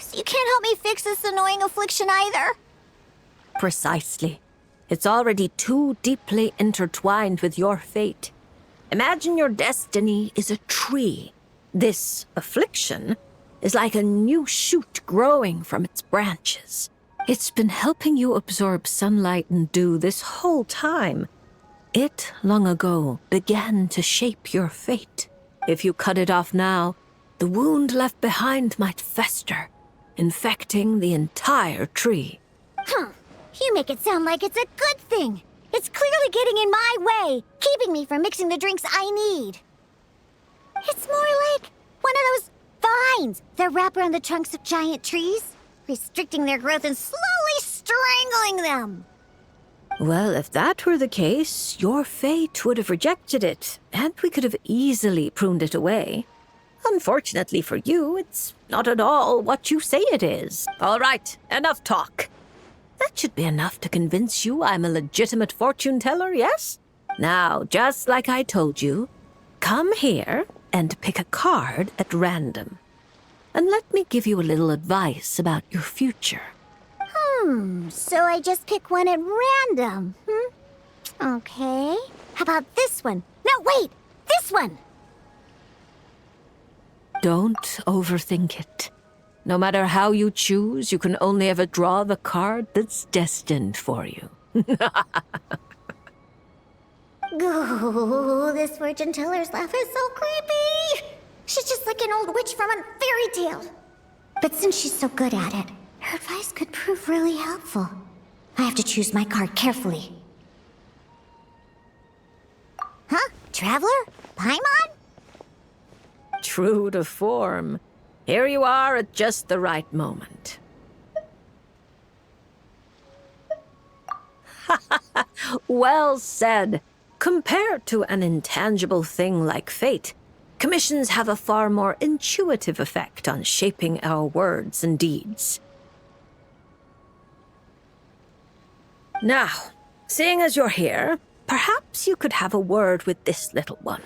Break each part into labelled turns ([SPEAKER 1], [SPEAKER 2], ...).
[SPEAKER 1] So you can't help me fix this annoying affliction either?
[SPEAKER 2] Precisely. It's already too deeply intertwined with your fate. Imagine your destiny is a tree. This affliction is like a new shoot growing from its branches. It's been helping you absorb sunlight and dew this whole time. It, long ago, began to shape your fate. If you cut it off now, the wound left behind might fester, infecting the entire tree.
[SPEAKER 1] You make it sound like it's a good thing. It's clearly getting in my way, keeping me from mixing the drinks I need. It's more like one of those vines that wrap around the trunks of giant trees, restricting their growth and slowly strangling them.
[SPEAKER 2] Well, if that were the case, your fate would have rejected it, and we could have easily pruned it away. Unfortunately for you, it's not at all what you say it is. All right, enough talk. That should be enough to convince you I'm a legitimate fortune teller, yes? Now, just like I told you, come here and pick a card at random. And let me give you a little advice about your future.
[SPEAKER 1] So I just pick one at random, Okay. How about this one? No, wait! This one!
[SPEAKER 2] Don't overthink it. No matter how you choose, you can only ever draw the card that's destined for you.
[SPEAKER 1] Oh, this fortune teller's laugh is so creepy! She's just like an old witch from a fairy tale. But since she's so good at it, her advice could prove really helpful. I have to choose my card carefully. Huh? Traveler? Paimon?
[SPEAKER 2] True to form. Here you are at just the right moment. Well said. Compared to an intangible thing like fate, commissions have a far more intuitive effect on shaping our words and deeds. Now, seeing as you're here, perhaps you could have a word with this little one.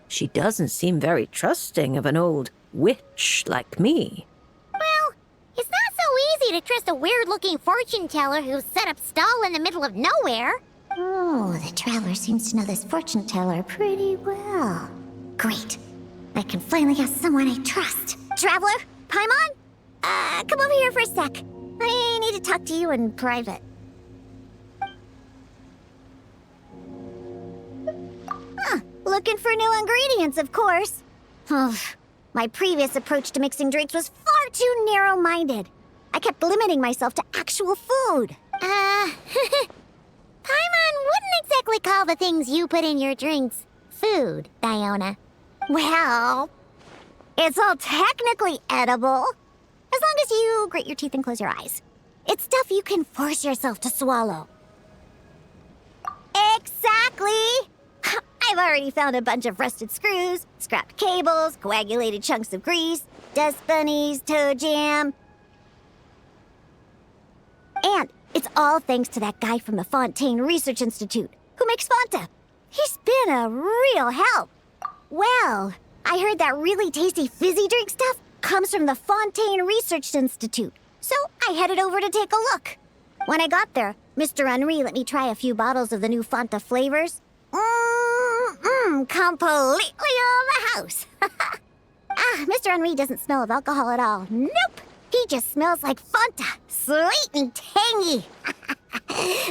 [SPEAKER 2] She doesn't seem very trusting of an old witch like me.
[SPEAKER 1] Well, it's not so easy to trust a weird-looking fortune teller who's set up stall in the middle of nowhere. Oh, the traveler seems to know this fortune teller pretty well. Great. I can finally ask someone I trust. Traveler? Paimon? Come over here for a sec. I need to talk to you in private. Looking for new ingredients, of course. My previous approach to mixing drinks was far too narrow-minded. I kept limiting myself to actual food. Paimon wouldn't exactly call the things you put in your drinks food, Diona. Well, it's all technically edible, as long as you grit your teeth and close your eyes. It's stuff you can force yourself to swallow. Exactly! I've already found a bunch of rusted screws, scrapped cables, coagulated chunks of grease, dust bunnies, toe jam. And it's all thanks to that guy from the Fontaine Research Institute who makes Fanta. He's been a real help. Well, I heard that really tasty fizzy drink stuff comes from the Fontaine Research Institute, so I headed over to take a look. When I got there, Mr. Henri let me try a few bottles of the new Fanta flavors. Completely on the house. Mr. Henri doesn't smell of alcohol at all. Nope. He just smells like Fanta. Sweet and tangy.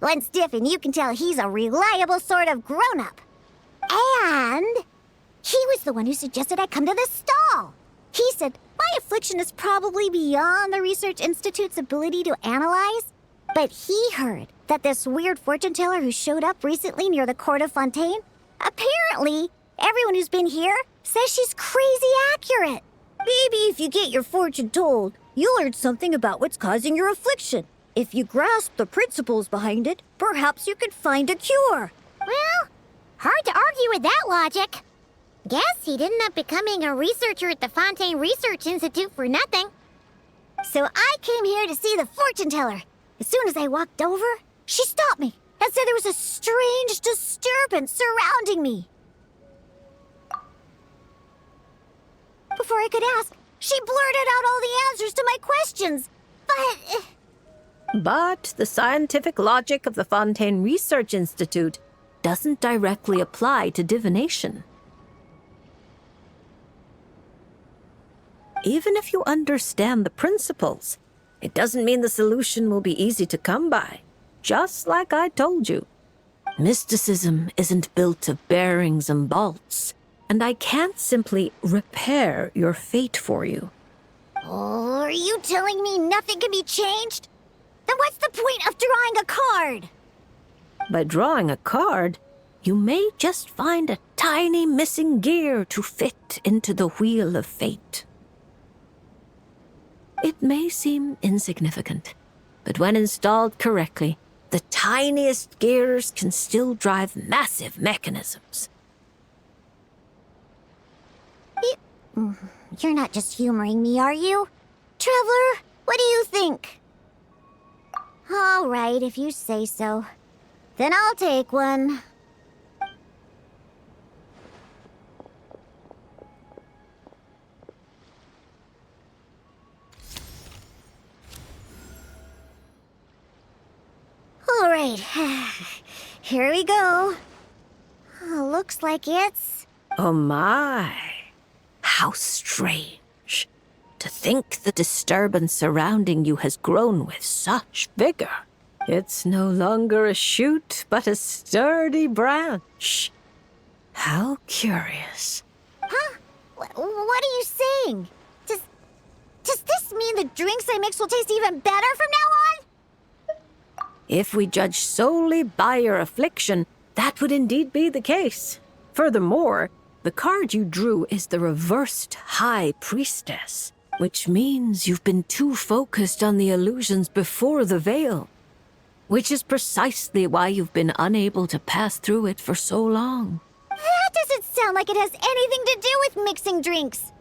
[SPEAKER 1] When stiff, and you can tell he's a reliable sort of grown-up. And he was the one who suggested I come to this stall. He said my affliction is probably beyond the Research Institute's ability to analyze. But he heard that this weird fortune teller who showed up recently near the court of Fontaine, apparently, everyone who's been here says she's crazy accurate. Maybe if you get your fortune told, you'll learn something about what's causing your affliction. If you grasp the principles behind it, perhaps you could find a cure. Well, hard to argue with that logic. Guess he didn't end up becoming a researcher at the Fontaine Research Institute for nothing. So I came here to see the fortune teller. As soon as I walked over, she stopped me and said there was a strange disturbance surrounding me. Before I could ask, she blurted out all the answers to my questions, but...
[SPEAKER 2] But the scientific logic of the Fontaine Research Institute doesn't directly apply to divination. Even if you understand the principles, it doesn't mean the solution will be easy to come by. Just like I told you. Mysticism isn't built of bearings and bolts, and I can't simply repair your fate for you.
[SPEAKER 1] Oh, are you telling me nothing can be changed? Then what's the point of drawing a card?
[SPEAKER 2] By drawing a card, you may just find a tiny missing gear to fit into the wheel of fate. It may seem insignificant, but when installed correctly, the tiniest gears can still drive massive mechanisms.
[SPEAKER 1] You're not just humoring me, are you? Traveler, what do you think? All right, if you say so. Then I'll take one. All right, here we go. Looks like it's...
[SPEAKER 2] Oh my, how strange. To think the disturbance surrounding you has grown with such vigor. It's no longer a shoot, but a sturdy branch. How curious.
[SPEAKER 1] Huh? What are you saying? Does this mean the drinks I mix will taste even better from now on?
[SPEAKER 2] If we judge solely by your affliction, that would indeed be the case. Furthermore, the card you drew is the reversed High Priestess, which means you've been too focused on the illusions before the veil, which is precisely why you've been unable to pass through it for so long.
[SPEAKER 1] That doesn't sound like it has anything to do with mixing drinks.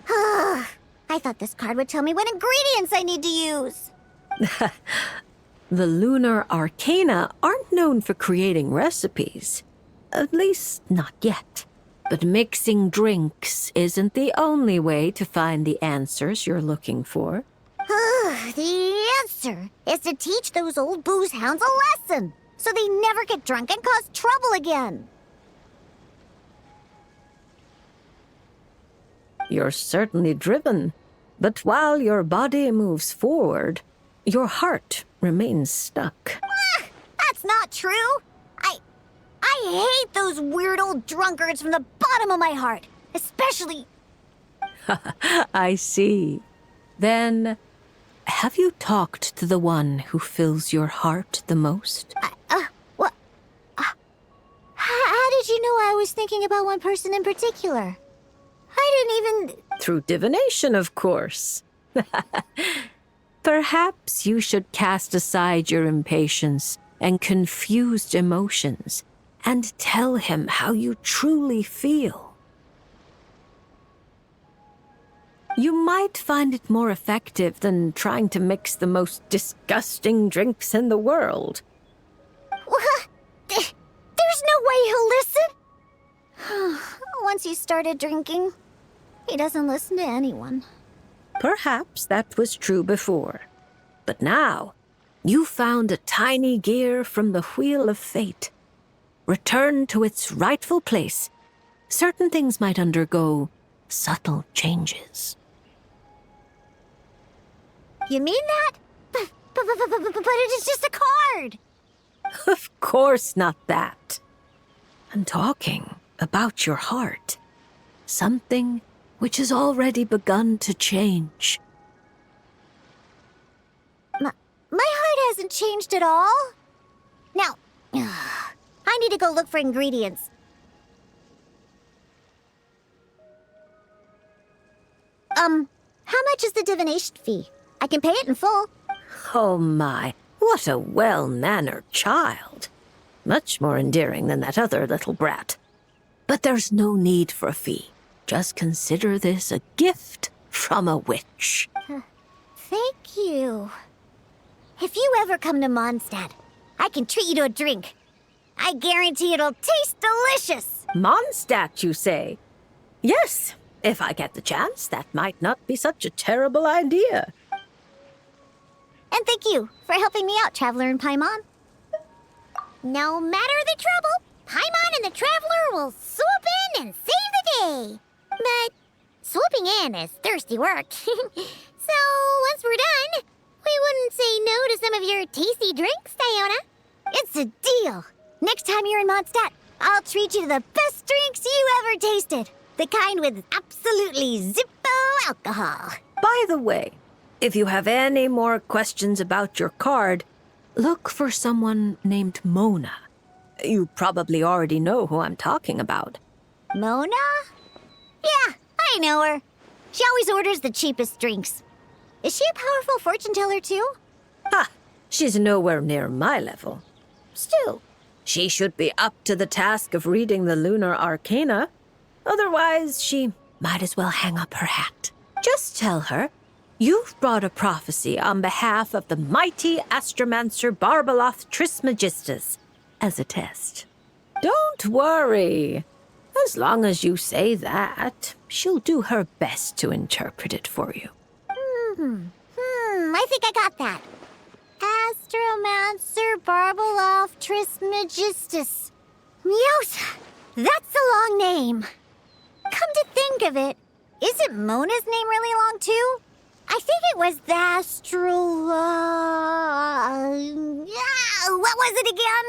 [SPEAKER 1] I thought this card would tell me what ingredients I need to use.
[SPEAKER 2] The lunar arcana aren't known for creating recipes. At least, not yet. But mixing drinks isn't the only way to find the answers you're looking for.
[SPEAKER 1] The answer is to teach those old booze hounds a lesson, so they never get drunk and cause trouble again.
[SPEAKER 2] You're certainly driven, but while your body moves forward, your heart remains stuck.
[SPEAKER 1] That's not true. I hate those weird old drunkards from the bottom of my heart, especially...
[SPEAKER 2] I see. Then, have you talked to the one who fills your heart the most?
[SPEAKER 1] What? How did you know I was thinking about one person in particular? I didn't even...
[SPEAKER 2] Through divination, of course. Perhaps you should cast aside your impatience and confused emotions and tell him how you truly feel. You might find it more effective than trying to mix the most disgusting drinks in the world.
[SPEAKER 1] What? There's no way he'll listen. Once he started drinking, he doesn't listen to anyone.
[SPEAKER 2] Perhaps that was true before. But now, you found a tiny gear from the Wheel of Fate. Return to its rightful place. Certain things might undergo subtle changes.
[SPEAKER 1] You mean that? But it is just a card.
[SPEAKER 2] Of course not that. I'm talking about your heart. Something which has already begun to change.
[SPEAKER 1] My heart hasn't changed at all. Now, I need to go look for ingredients. How much is the divination fee? I can pay it in full.
[SPEAKER 2] Oh my, what a well-mannered child. Much more endearing than that other little brat. But there's no need for a fee. Just consider this a gift from a witch.
[SPEAKER 1] Thank you. If you ever come to Mondstadt, I can treat you to a drink. I guarantee it'll taste delicious.
[SPEAKER 2] Mondstadt, you say? Yes, if I get the chance, that might not be such a terrible idea.
[SPEAKER 1] And thank you for helping me out, Traveler and Paimon. No matter the trouble, Paimon and the Traveler will swoop in and save the day. But swooping in is thirsty work. So once we're done, we wouldn't say no to some of your tasty drinks, Diona. It's a deal. Next time you're in Mondstadt, I'll treat you to the best drinks you ever tasted. The kind with absolutely zippo alcohol.
[SPEAKER 2] By the way, if you have any more questions about your card, look for someone named Mona. You probably already know who I'm talking about.
[SPEAKER 1] Mona? Yeah, I know her. She always orders the cheapest drinks. Is she a powerful fortune teller too?
[SPEAKER 2] Ha! She's nowhere near my level. Still, she should be up to the task of reading the lunar arcana. Otherwise, she might as well hang up her hat. Just tell her you've brought a prophecy on behalf of the mighty astromancer Bareloth Trismegistus as a test. Don't worry. As long as you say that, she'll do her best to interpret it for you.
[SPEAKER 1] I think I got that. Astromancer Bareloth Trismegistus. Yosa, that's a long name. Come to think of it, isn't Mona's name really long too? I think it was the what was it again?